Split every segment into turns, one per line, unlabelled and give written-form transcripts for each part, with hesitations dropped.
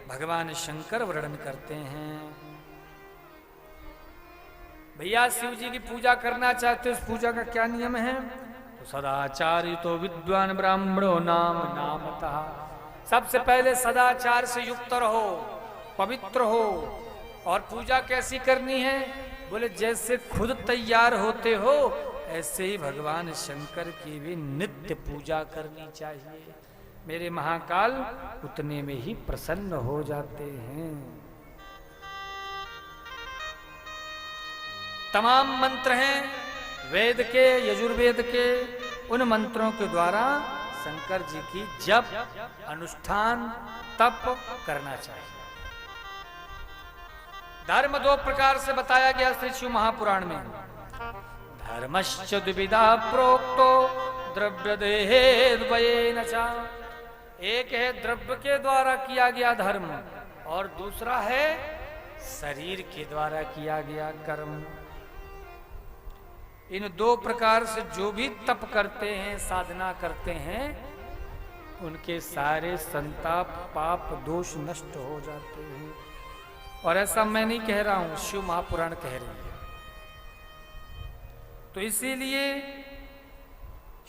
भगवान शंकर वर्णन करते हैं। भैया शिव जी की पूजा करना चाहते हो, उस पूजा का क्या नियम है? तो सदाचारी तो विद्वान ब्राह्मणो नाम नामतः। सबसे पहले सदाचार से युक्त रहो, पवित्र हो। और पूजा कैसी करनी है? बोले जैसे खुद तैयार होते हो ऐसे ही भगवान शंकर की भी नित्य पूजा करनी चाहिए। मेरे महाकाल उतने में ही प्रसन्न हो जाते हैं। तमाम मंत्र हैं वेद के, यजुर्वेद के, उन मंत्रों के द्वारा शंकर जी की जप, अनुष्ठान, तप करना चाहिए। धर्म दो प्रकार से बताया गया श्री शिव महापुराण में। धर्मश्च द्विविधा प्रोक्तो द्रव्य देहेद्वयेन च। एक है द्रव्य के द्वारा किया गया धर्म और दूसरा है शरीर के द्वारा किया गया कर्म। इन दो प्रकार से जो भी तप करते हैं, साधना करते हैं, उनके सारे संताप, पाप, दोष नष्ट हो जाते हैं। और ऐसा मैं नहीं कह रहा हूं, शिव महापुराण कह रही है। तो इसीलिए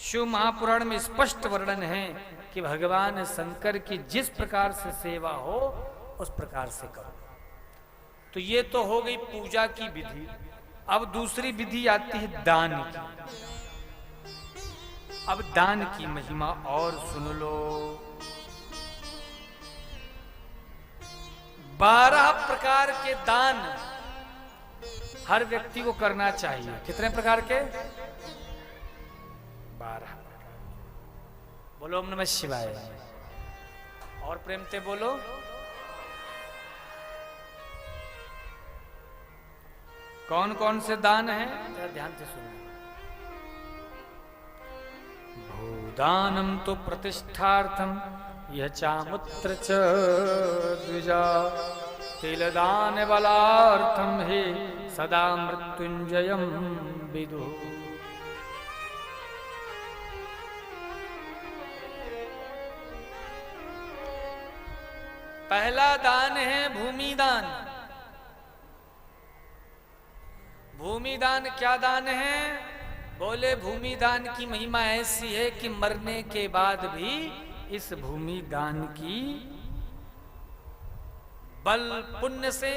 शिव महापुराण में स्पष्ट वर्णन है कि भगवान शंकर की जिस प्रकार से सेवा हो उस प्रकार से करो। तो ये तो हो गई पूजा की विधि। अब दूसरी विधि आती है दान की। अब दान की महिमा और सुन लो। 12 प्रकार के दान हर व्यक्ति को करना चाहिए। कितने प्रकार के? 12 प्रकार। बोलो ओम नमः शिवाय। और प्रेम से बोलो। कौन कौन से दान हैं? जरा ध्यान से सुनो। भूदानम तो प्रतिष्ठार्थम यह चामुत्र च द्विजा तिलदान बलार्थम हे सदा मृत्युंजयम विदु। पहला दान है भूमि दान। भूमि दान क्या दान है? बोले भूमि दान की महिमा ऐसी है कि मरने के बाद भी इस भूमि दान की बल पुण्य से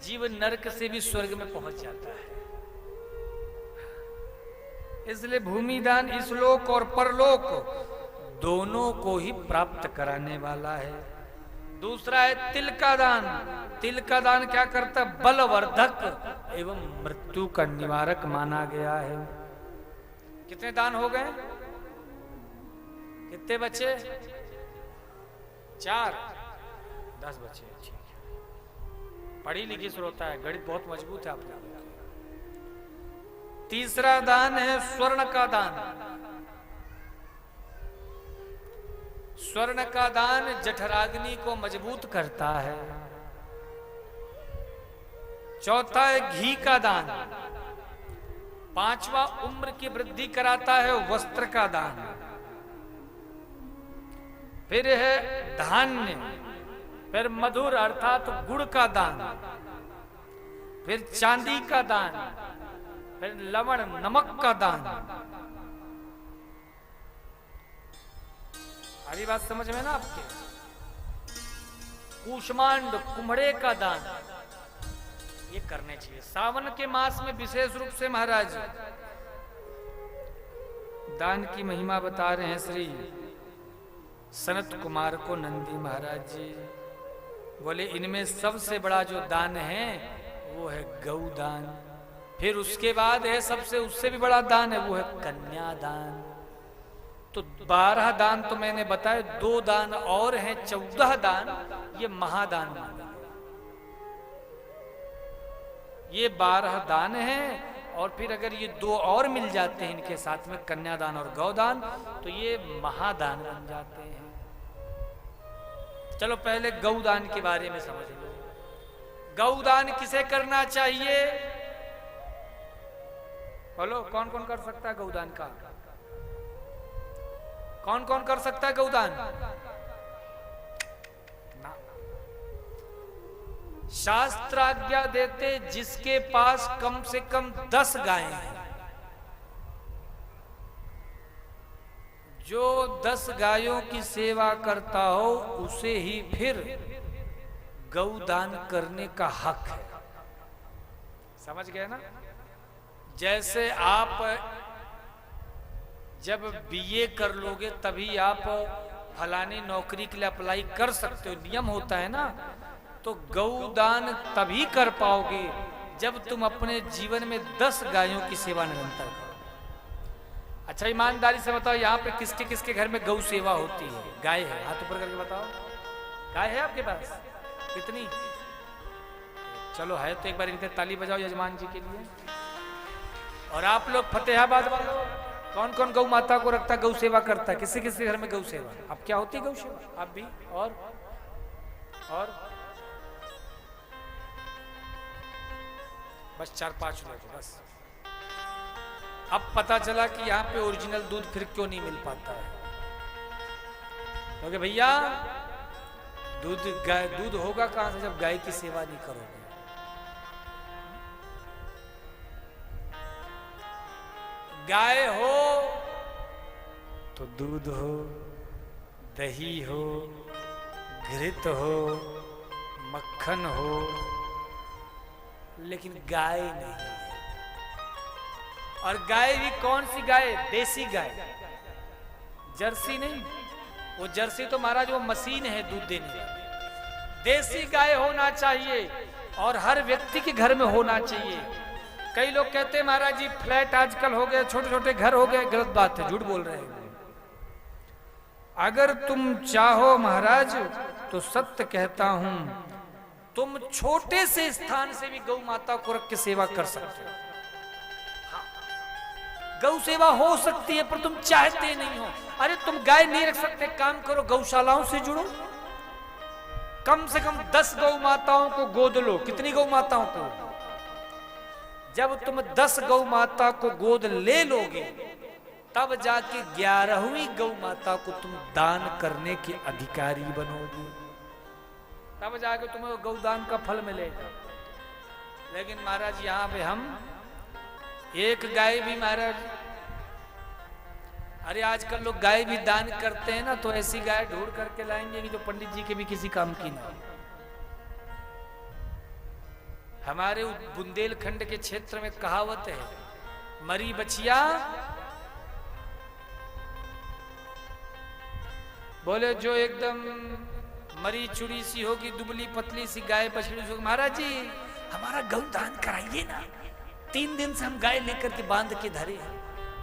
जीव नरक से भी स्वर्ग में पहुंच जाता है। इसलिए भूमि दान इस लोक और परलोक दोनों को ही प्राप्त कराने वाला है। दूसरा है तिल का दान। तिल का दान क्या करता है? बलवर्धक एवं मृत्यु का निवारक माना गया है। कितने दान हो गए? कितने बचे? 4। 10 बचे। ठीक है, पढ़ी लिखी श्रोता है, गणित बहुत मजबूत है आप लोगों का। तीसरा दान है स्वर्ण का दान। स्वर्ण का दान जठराग्नि को मजबूत करता है। चौथा है घी का दान। 5वां उम्र की वृद्धि कराता है वस्त्र का दान। फिर है धान्य, फिर मधुर अर्थात गुड़ का दान, फिर चांदी का दान, फिर लवण नमक का दान। सारी बात समझ में ना आपके? कूष्मांड कुम्हड़े का दान ये करने चाहिए। सावन के मास में विशेष रूप से महाराज दान की महिमा बता रहे हैं श्री सनत कुमार को नंदी महाराज जी। बोले इनमें सबसे बड़ा जो दान है वो है गौ दान। फिर उसके बाद है सबसे उससे भी बड़ा दान है, वो है कन्या दान। तो 12 दान तो मैंने बताया, 2 दान और हैं, 14 दान ये महादान माने। ये 12 दान हैं और फिर अगर ये 2 और मिल जाते हैं इनके साथ में, कन्यादान और गौदान, तो ये महादान बन जाते हैं। चलो पहले गौदान के बारे में समझ लो। गौदान किसे करना चाहिए? बोलो कौन कौन कर सकता है गौदान का? कौन कौन कर सकता है गौदान? ना, शास्त्र आज्ञा देते जिसके पास कम से कम 10 गायें हैं, जो 10 गायों की सेवा करता हो उसे ही फिर गौदान करने का हक है। समझ गए ना? जैसे आप जब बीए कर लोगे तभी आप फलानी नौकरी के लिए अप्लाई कर सकते हो, नियम होता है ना। तो गौदान तभी कर पाओगे जब तुम अपने जीवन में 10 गायों की सेवा निरंतर करो। अच्छा ईमानदारी से बताओ, यहाँ पे किसके किसके घर में गौ सेवा होती है? गाय है? हाथ ऊपर करके बताओ। गाय है आपके पास? कितनी? चलो है तो एक बार इनके ताली बजाओ यजमान जी के लिए। और आप लोग फतेहाबाद वालों, कौन कौन गौ माता को रखता, गौ सेवा करता है? किसी किसी घर में गौ सेवा? अब क्या होती है गौ सेवा? आप भी? और बस 4-5 लोग बस। अब पता चला कि यहाँ पे ओरिजिनल दूध फिर क्यों नहीं मिल पाता है, क्योंकि भैया दूध होगा कहां से जब गाय की सेवा नहीं करोगे। गाय हो तो दूध हो, दही हो, घृत हो, मक्खन हो, लेकिन गाय नहीं है। और गाय भी कौन सी गाय? देसी गाय, जर्सी नहीं। वो जर्सी तो महाराज वो मशीन है दूध देने वाली। देसी गाय होना चाहिए और हर व्यक्ति के घर में होना चाहिए। कई लोग कहते हैं महाराज जी फ्लैट आजकल हो गए, छोटे छोटे घर हो गए। गलत बात है, झूठ बोल रहे हैं। अगर तुम चाहो महाराज तो सत्य कहता हूं, तुम छोटे से स्थान से भी गौ माता को रख के सेवा कर सकते हो। गौ सेवा हो सकती है पर तुम चाहते नहीं हो। अरे तुम गाय नहीं रख सकते, काम करो गौशालाओं से जुड़ो, कम से कम 10 गौ माताओं को गोद लो। कितनी गौ माताओं को? जब तुम 10 गौ माता को गोद ले लोगे तब जाके 11वीं गौ माता को तुम दान करने के अधिकारी बनोगे, तब जाके तुम्हें गौदान का फल मिलेगा। लेकिन महाराज यहाँ पे हम एक गाय भी महाराज, अरे आजकल लोग गाय भी दान करते हैं ना, तो ऐसी गाय ढूंढ करके लाएंगे कि जो पंडित जी के भी किसी काम की ना। हमारे बुंदेलखंड के क्षेत्र में कहावत है, मरी बछिया बोले जो एकदम मरी चुड़ी सी होगी, दुबली पतली सी गाय बछड़ी सी होगी, महाराज जी हमारा गौदान कराइए ना। 3 दिन से हम गाय लेकर के बांध के धरे हैं।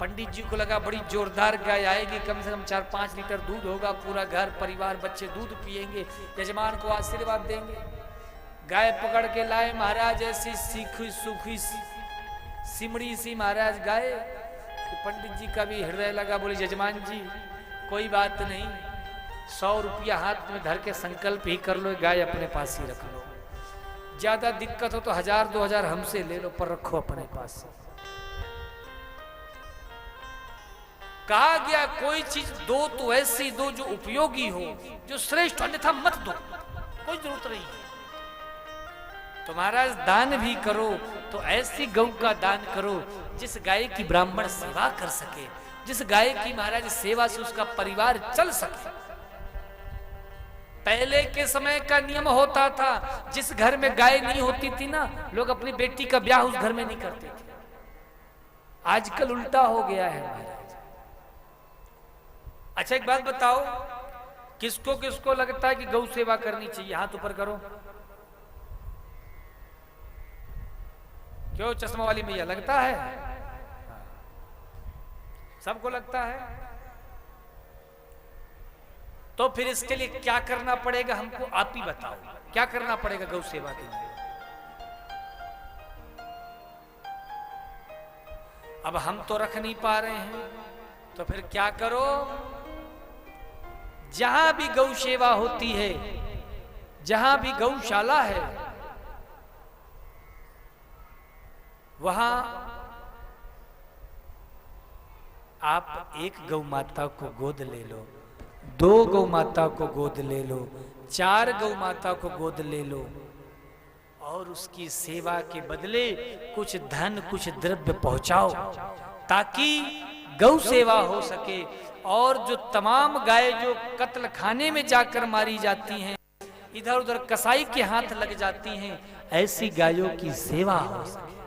पंडित जी को लगा बड़ी जोरदार गाय आएगी, कम से कम 4-5 लीटर दूध होगा, पूरा घर परिवार बच्चे दूध पिएंगे, यजमान को आशीर्वाद देंगे। गाय पकड़ के लाए महाराज, ऐसी सीखी सूखी सिमड़ी सी महाराज गाय कि पंडित जी का भी हृदय लगा। बोले यजमान जी कोई बात नहीं, 100 रुपया हाथ में धर के संकल्प ही कर लो, गाय अपने पास ही रख लो। ज्यादा दिक्कत हो तो 1000-2000 हमसे ले लो, पर रखो अपने पास। कहा गया कोई चीज दो तो ऐसी दो जो उपयोगी हो, जो श्रेष्ठ, अन्यथा मत दो, कोई जरूरत नहीं है। तो महाराज दान भी करो तो ऐसी गौ का दान करो जिस गाय की ब्राह्मण सेवा कर सके, जिस गाय की महाराज सेवा से उसका परिवार चल सके। पहले के समय का नियम होता था, जिस घर में गाय नहीं होती थी ना, लोग अपनी बेटी का ब्याह उस घर में नहीं करते थे। आजकल उल्टा हो गया है महाराज। अच्छा एक बात बताओ, किसको किसको लगता है कि गौ सेवा करनी चाहिए? हाथ ऊपर करो। क्यों चश्मा वाली मैया लगता है? सबको लगता है। तो फिर इसके लिए क्या करना पड़ेगा हमको, आप ही बताओ, क्या करना पड़ेगा गौ सेवा के लिए? अब हम तो रख नहीं पा रहे हैं, तो फिर क्या करो, जहां भी गौ सेवा होती है, जहां भी गौशाला है, वहां आप एक गौ माता को गोद ले लो, 2 गौ माता को गोद ले लो, 4 गौ माता को गोद ले लो, और उसकी सेवा के बदले कुछ धन कुछ द्रव्य पहुंचाओ, ताकि गौ सेवा हो सके। और जो तमाम गाय जो कत्ल खाने में जाकर मारी जाती हैं, इधर उधर कसाई के हाथ लग जाती हैं, ऐसी गायों की सेवा हो सके।